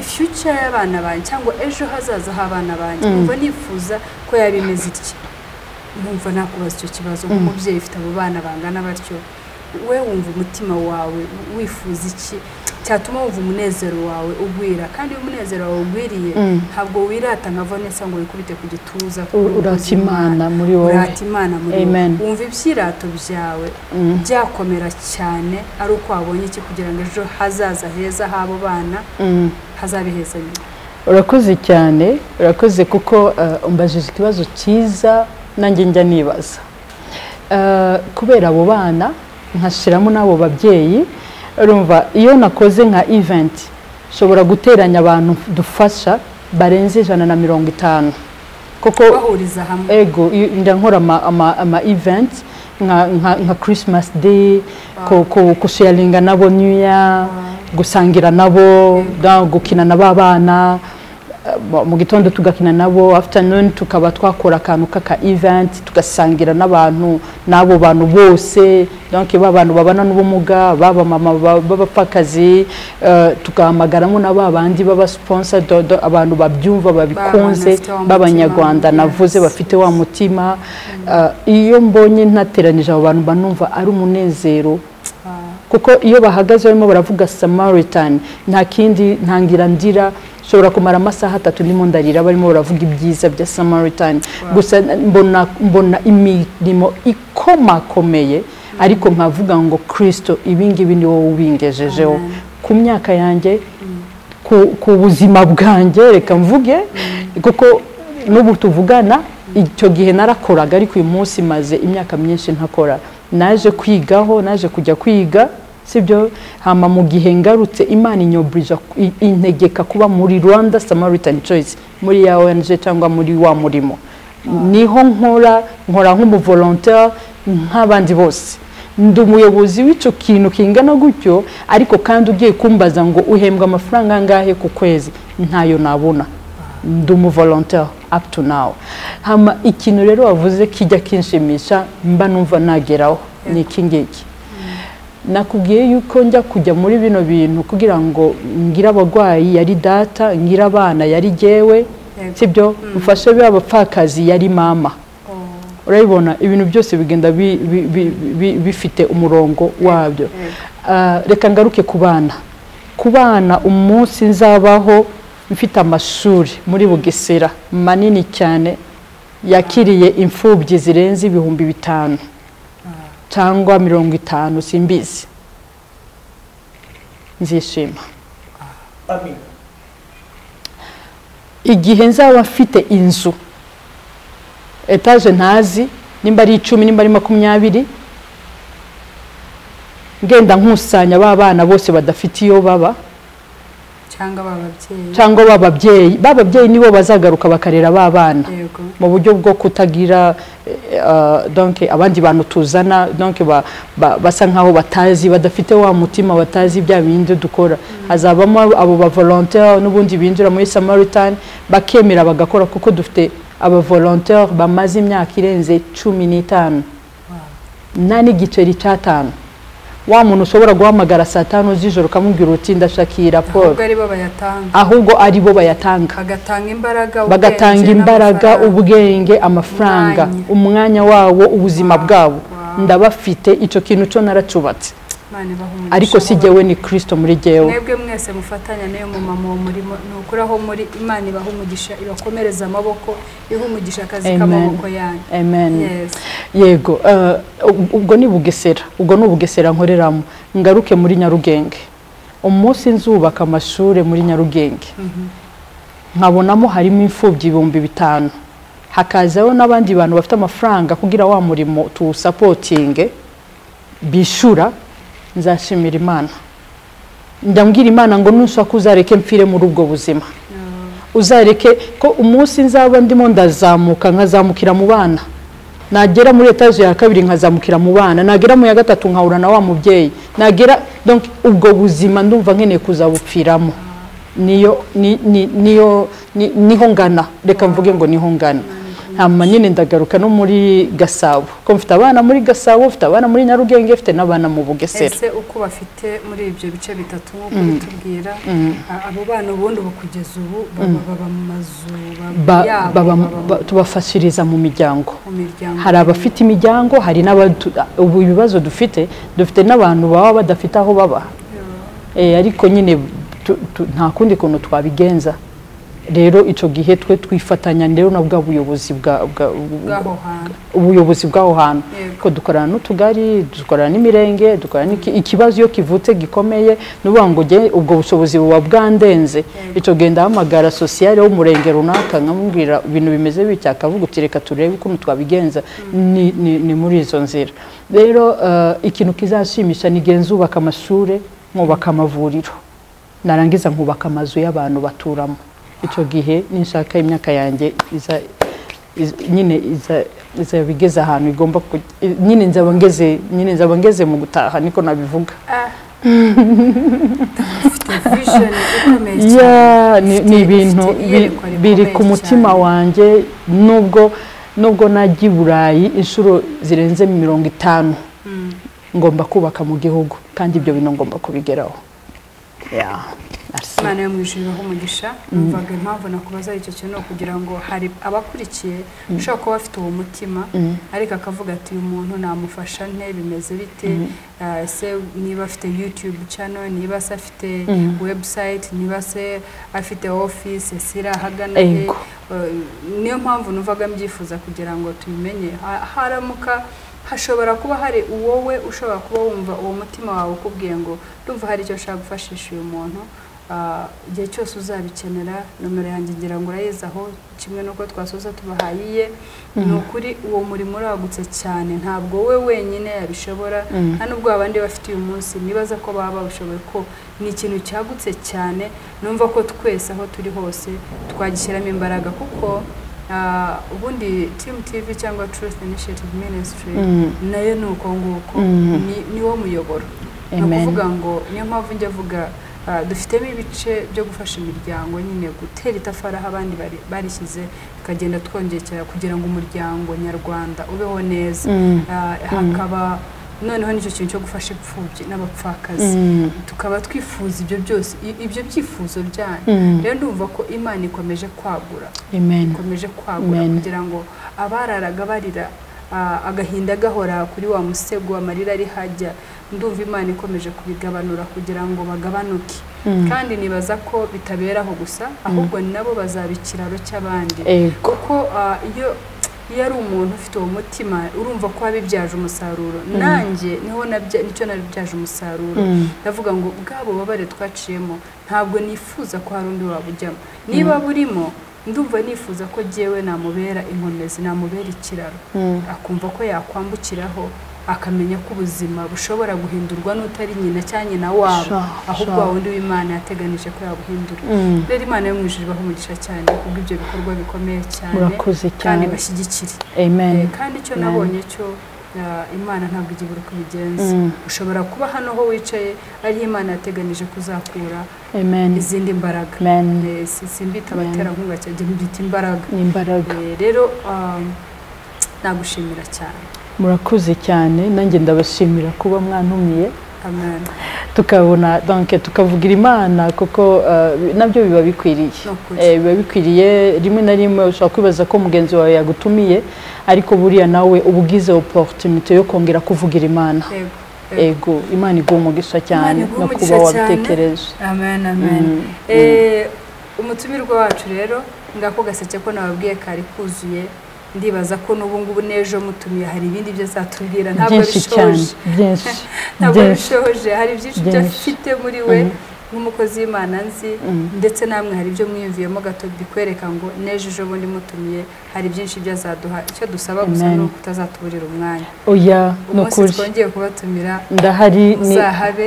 future y'abana banjye cyangwa ejo hazaza h'abana banjye numva nifuza ko yabimeze itya numva nakubaza icyo kibazo nk'umubyeyi ufite abo bana bangana batyo we wumva umutima wawe wifuza iki cyatuma wumva umunezero wawe ugwira kandi umunezero wawe ugwiriye ntabwo wirata nka Vanessa ngo wikubite ku gituza urata Imana muri wowe wumva ibyirato byawe byakomera cyane ari uko wabonye iki kugira ngo ejo hazaza heza h'abo bana hazabe heza nyine urakoze cyane urakoze kuko umbajije ikibazo cyiza nanjye njya nibaza kubera abo bana nkashiramo n'abo babyeyi urumva iyo nakoze nka event shobora guteranya abantu dufasha barenze 150 kuko bahuriza hamwe ego ndankora ama event nka Christmas Day, kusharinga nabo New Year, gusangira nabo, gukina n'abana mu gitondo tugakina nabo, afternoon tukaba twakora akantu kaka event tugasangira n'abantu nabo bantu bose, donc babantu babana n'ubumuga, baba mama babapakazi, tukamagaramwe n'abandi baba sponsor abantu babyumva babikunze b'abanyarwanda navuze bafite wa mutima. Iyo mbonye ntateranije abo bantu banumva ari umunezero, kuko iyo bahagaze barimo baravuga Samaritan nta kindi ntangira ndira, shobora kumara amasaha 3 ndimo ndarira barimo baravuga ibyiza bya Samaritan. Gusa mbona imirimo ikomakomeye, ariko nkavuga ngo Kristo ibingibi ni wowe ubingejejeho ku myaka yanjye, ku buzima bwanjye, reka mvuge, kuko n'ubu tuvugana icyo gihe narakoraga, ariko uyu munsi maze imyaka myinshi ntakora. Naje kwigaho, naje kujya kwiga, sibyo, hama mu gihe ngarutse Imana inyobrija integeka kuba muri Rwanda Samaritan Choice, muri ya ONG cyangwa muri wa murimo. Niho nkora nk'umu volontaire nk'abandi bose. Ndi umuyobozi w'icyo kintu kingana gutyo, ariko kandi ugiye kumbaza ngo uhembwa amafaranga angahe ku kwezi, ntayo nabona. Ndi umu volontaire up to now. Hama ikintu rero wavuze kijya kinshimisha mba numva nageraho ni iki ngiki. Nakubwiye yuko njya kujya muri bino bintu kugira ngo ngira abagwayi yari data, ngira abana yari jewe, sibyo, mfashe abapfakazi yari mama. Urabibona ibintu byose bigenda bifite umurongo wabyo. Reka ngaruke ku bana umunsi nzabaho mfite amashuri muri Bugesera manini cyane yakiriye imfubyi zirenze 5,000 cyangwa 50, simbizi, nzishima. Igihe nzaba mfite inzu etage ntazi nimba ari 10 nimba ari 20, ngenda nkusanya babana bose badafite iyo baba cyangwa bababyeyi nibo bazagaruka bakarera babana mu buryo bwo kutagira donc abandi bantu tuzana, donc basa nkaho batazi, badafite wa mutima, batazi bya bindi dukora. Hazabamo abo ba volontaire n'ubundi binjira muri Samaritan bakemera bagakora, kuko dufite aba volontaire bamaze imyaka irenze 15 nani giceri cy'atanu. Wa muntu ushobora guhamagara saa 5 z'ijoro kamubwira uti ndashakira raporo, ahubwo ari bo bayatanga, bagatanga imbaraga, ubwenge, amafaranga, umwanya wawo, ubuzima bwabo. Ndabafite icyo kintu cyo naracubatse, ariko si jewe ni Kristo muri jewe. Mwebwe mwese mufatanya nayo mu mama wo murimo nukuraho muri Imana ibaha umugisha, ibakomereza amaboko, iha umugisha akazi k'amaboko yanyu. Amen. Yes. Yego, ubwo ni Bugesera nkoreramo. Ngaruke muri Nyarugenge. Umunsi nzubaka amashure muri Nyarugenge. Nkabonamo harimo imfubyi 5,000. Hakazaho n'abandi bantu bafite amafaranga kugira wa murimo tu supporting bishura. Nzashimira Imana. Ndambwira Imana ngo nusha kuzareke mfire muri ubwo buzima. Uzareke ko umunsi nzaba ndimo ndazamuka nkazamukira mu bana. Nagera muri etage ya 2 nkazamukira mu bana, nagera mu ya 3 nkahura na wa mubyeyi. Nagera donc ubwo buzima ndumva nkeneye kuzabupfiramo. Niho ngana, reka mvuge ngo niho ngana. Hama nyine ndagaruka no muri Gasabo, ko mfite abana muri Gasabo, mfite abana muri Nyarugenge, mfite n'abana mu Bugesera. Ese uko bafite muri ibyo bice bitatu nk'uko bitubwira, abo bana ubundi kugeza ubu baba mu mazu, tubafashiriza mu miryango. Hari abafite imiryango, hari ubu ibibazo dufite n'abantu baba badafite aho baba. Ariko nyine nta kundi kuntu twabigenza. Rero ico gihe twe twifatanya rero na bwa ubuyobozi bw'aho hantu, ko dukorana n'utugari, dukorana n'imirenge, dukorana ikibazo yo kivutse gikomeye, nubuvuga ngo ubwo bushobozi buba bwandenze. Ico genda hamagara sociale wo murenge runaka nkamubwira ibintu bimeze bitya, akavuga uti reka turebe uko twabigenza. Ni muri izo nzira. Rero ikintu kizashimisha ni genzubaka amashure, nkubaka amavuriro, narangiza nkubaka amazu y'abantu baturamo. Icyo gihe ninshaka imyaka yanjye izaba igeze ahantu igomba nyine nzaba ngeze mu gutaha niko nabivuga. Ni ibintu biri ku mutima wanjye nubwo najya i Burayi inshuro zirenze 50 ngomba kubaka mu gihugu kandi ibyo bintu ngomba kubigeraho. Imana yo mwijuru umugisha numvaga impamvu nakubaza icyo kintu kugira ngo hari abakurikiye ushaka kuba bafite uwo mutima ariko akavuga ati uyu muntu namufasha nte bimeze bite se niba afite YouTube channel niba se afite website niba se afite office sira hagana he niyo mpamvu numvaga mbyifuza kugira ngo tubimenye haramuka hashobora kuba hari wowe ushobora kuba wumva uwo mutima wawe ukubwiye ngo ndumva hari icyo ushaka gufashisha uyu muntu igihe cyose uzabikenera nomero yanjye ngira ngo urayizaho kimwe nuko twasoza tubahayiye n'ukuri uwo murimo uragutse cyane ntabwo we wenyine yabishobora nta nubwo abandi bafite uyu munsi nibaza ko baba babishoboye ko ni ikintu cyagutse cyane numva ko twese aho turi hose twagishyiramo imbaraga kuko ubundi Team TV cyangwa Truth Initiative Ministry nayo nuko nguko ni wo muyoboro no kuvuga ngo niyo mpamvu njye avuga dufitemo ibice byo gufasha imiryango nyine gutera itafari aho abandi barishyize tukagenda twongekera kugira ngo umuryango nyarwanda ubeho neza hakaba noneho nicyo kintu cyo gufasha imfubyi n'abapfakazi tukaba twifuza ibyo byose ibyo byifuzo byanyu rero ndumva ko Imana ikomeje kwagura kugira ngo abararaga barira agahinda gahora kuri wa musego amarira ari hajya ndumva Imana ikomeje kubigabanura kugira ngo bagabanuke kandi nibaza ko bitaberaho gusa ahubwo nabo bazabikiraro cy'abandi kuko iyo ari umuntu ufite uwo mutima urumva ko abibyaje umusaruro nanjye niho nicyo nabibyaje umusaruro ndavuga ngo bwabo babare twaciyemo ntabwo nifuza ko hari undi wabujyamo niba burimo ndumva nifuza ko jewe namubera inkomezi namubera ikiraro akumva ko yakwambukiraho akamenya ko ubuzima bushobora guhindurwa n'utari nyina cyangwa nyina wabo ahubwo wundi w'Imana yateganije ko yabuhindura rero Imana yo mwijuru baho umugisha cyane kubwo ibyo bikorwa bikomeye cyane kandi bashyigikire kandi icyo nabonye cyo Imana ntabwo igiye kubigenza ushobora kuba hano ho wicaye ari Imana yateganije kuzakura izindi mbaraga simbita abatera nkunga cyane mbita imbaraga rero nagushimira cyane murakoze cyane nanjye ndabashimira kuba mwantumiye amen tukabona donc tukavugira Imana kuko nabyo biba bikwiriye rimwe na rimwe ushaka kwibaza ko mugenzi wawe yagutumiye ariko buriya nawe ubugize opportunity yo kongera kuvugira Imana ego Imana igumugisha cyane no kuba wabitekereje amen umutumirwa wacu rero ngako gaseke ko nababwiye kari kuzuye ndibaza ko n'ubungubu nejo mutumiye hari ibindi byo zatubwira ntabwo bishoje hari byinshi byo afite muri we nk'umukozi w'Imana nzi ndetse namwe hari ibyo mwiyumviyemo gato bikwereka ngo nejo ejo bundi mutumiye hari byinshi byo azaduha icyo dusaba gusa no kutazatuburira umwanya nukuri twongeye kubatumira ndahari muzahabe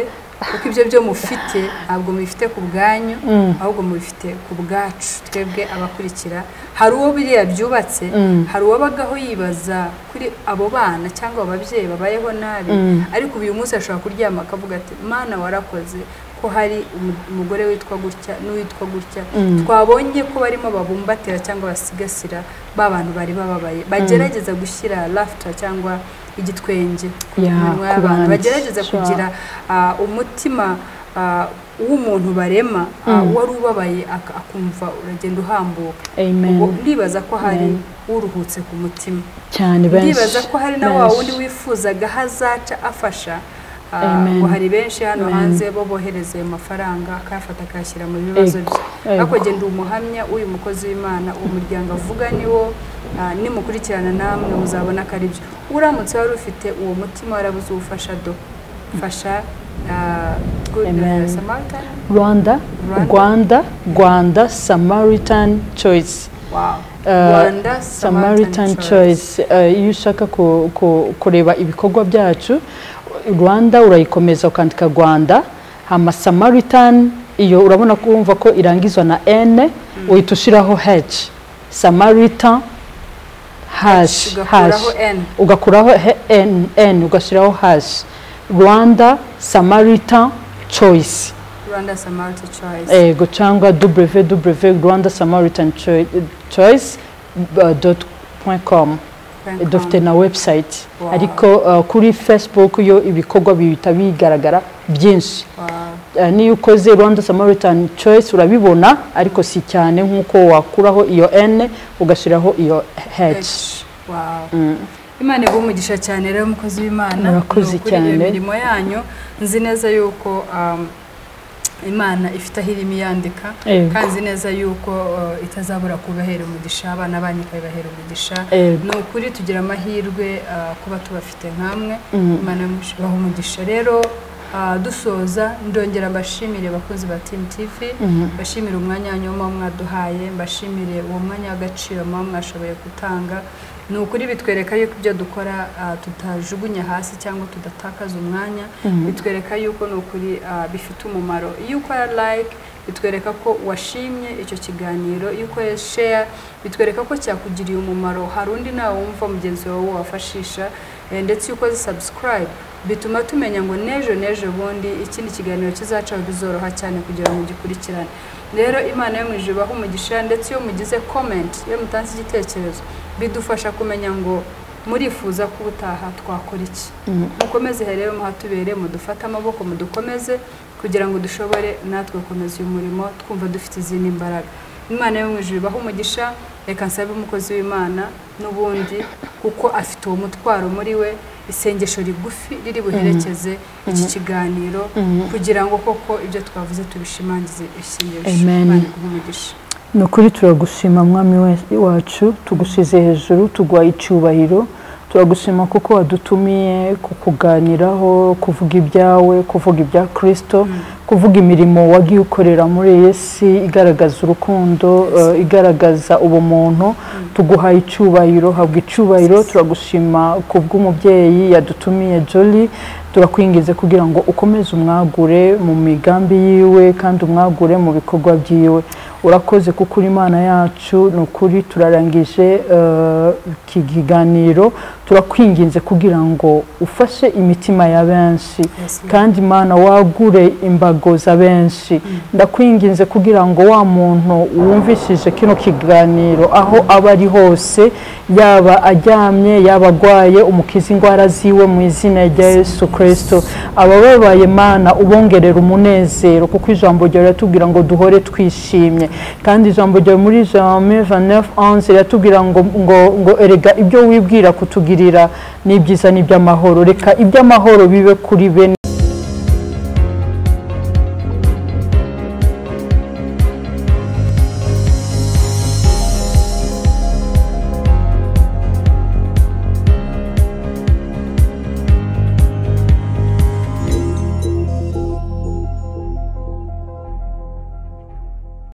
kuko ibyo byo mufite ntabwo mubifite ku bwanyu ahubwo mubifite ku bwacu twebwe abakurikira hari uwo biriya byubatse hari uwabagaho yibaza kuri abo bana cyangwa ababyeyi babayeho nabi ariko uyu munsi ashobora kuryama akavuga ati Mana warakoze ko hari umugore witwa gutya n'uwitwa gutya twabonye ko barimo babumbatira cyangwa basigasira bantu bari bababaye bagerageza gushyira laughter cyangwa igitwenge y'abantu bagerageza kugira umutima w'umuntu barema wari ubabaye akumva uragenda uhambuka ndibaza ko hari uruhutse ku mutima cyane benshi ndibaza ko hari na wa wundi wifuzaga hazaca afasha ngo hari benshi hano hanze bo bohereze amafaranga akayafata akayashyira mu bibazo bye ariko genda umuhamya uyu mukozi w'Imana umuryango avuga niwo nimukurikirana namwe muzabona ko ari byo uramutse wari ufite uwo mutima warabuze ubufasha fasha Rwanda Samaritan Choice Samaritan Choice iyo ushaka kureba ibikorwa byacu Rwanda urayikomeza ukandika Rwanda hama Samaritan iyo urabona kumva ko irangizwa na N uhita ushiraho H Samaritan hash ugakuraho n ugashyiraho hash Rwanda Samaritan Choice ego cyangwa www.rwandasamaritanchoice.com dufite na website ariko kuri Facebook yo ibikorwa bihita bigaragara byinshi niyo ukoze Rwanda Samaritan Choice urabibona ariko si cyane nkuko wakuraho iyo n ugashiraho iyo h. Imana igumugisha cyane rero mukozi w'Imana murakoze cyane imirimo yanyu nzi neza yuko Imana ifite ahirimi yandika kandi neza yuko itazabura kubahera umugisha abana banyu kabahera umugisha n'ukuri tugira amahirwe kuba tubafite nkamwe Imana yamushibaho umugisha rero dusoza ndongera mbashimire bakozi ba Team TV bashimire umwanya wanyu mwaduhaye mbashimire uwo mwanya w'agaciro mwashoboye gutanga n'ukuri bitwereka yuko ibyo dukora tutajugunya hasi cyangwa tudatakaza umwanya bitwereka yuko n'ukuri bifite umumaro iyo ukora like bitwereka ko washimye icyo kiganiro iyo ukora share bitwereka ko cyakugiriye umumaro hari undi nawe wumva mugenzi wawe wafashisha ndetse uko subscribe bituma tumenya ngo nejo bundi ikindi kiganiro kizaca bizoroha cyane kugira ngo gikurikirane rero Imana yo mwijuru baho umugisha ndetse iyo mugize comment iyo mutanze igitekerezo bidufasha kumenya ngo murifuza ko ubutaha twakora iki mukomeze rero muhatubere mudufata amaboko mudukomeze kugira ngo dushobore natwe gukomeza uyu murimo twumva dufite izindi imbaraga Imana yo mwijuru baho umugisha reka nsabe umukozi w'Imana n'ubundi kuko afite uwo mutwaro muri we isengesho rigufi riri buherekeze iki kiganiro kugira ngo koko ibyo twavuze tubishimangize isengesho Imana igumugisha nukuri turagushima mwami wacu tugusize hejuru tugwa icyubahiro turagushima kuko wadutumiye kukuganiraho kuvuga ibyawe kuvuga ibya Kristo kuvuga imirimo wagiye ukorera muri Yesu igaragaza urukundo igaragaza ubumuntu tuguhaye icyubahiro habwa icyubahiro turagushima kubw'umubyeyi yadutumiye Jolly turakwingize kugira ngo ukomeze umwagure mu migambi yiwe kandi umwagure mu bikorwa byiwe urakoze kuko Imana yacu nukuri turarangije kiganiro turakwinginze kugira ngo ufashe imitima ya benshi kandi Imana wagure imbago za benshi ndakwinginze kugira ngo wa muntu wumvishije kino kiganiro aho abari hose yaba ajyamye yaba agwaye umukiza ingwara ziwe mu izina rya Yesu Kristo abababaye Imana ubongerera umunezero kuko ijambo ryawe ratubwira ngo duhore twishimye kandi ijambo ryawe muri Jean 29:11 ratubwira ngo erega ibyo wibwira kutugirira ni byiza ni by'amahoro reka iby'amahoro bibe kuri bene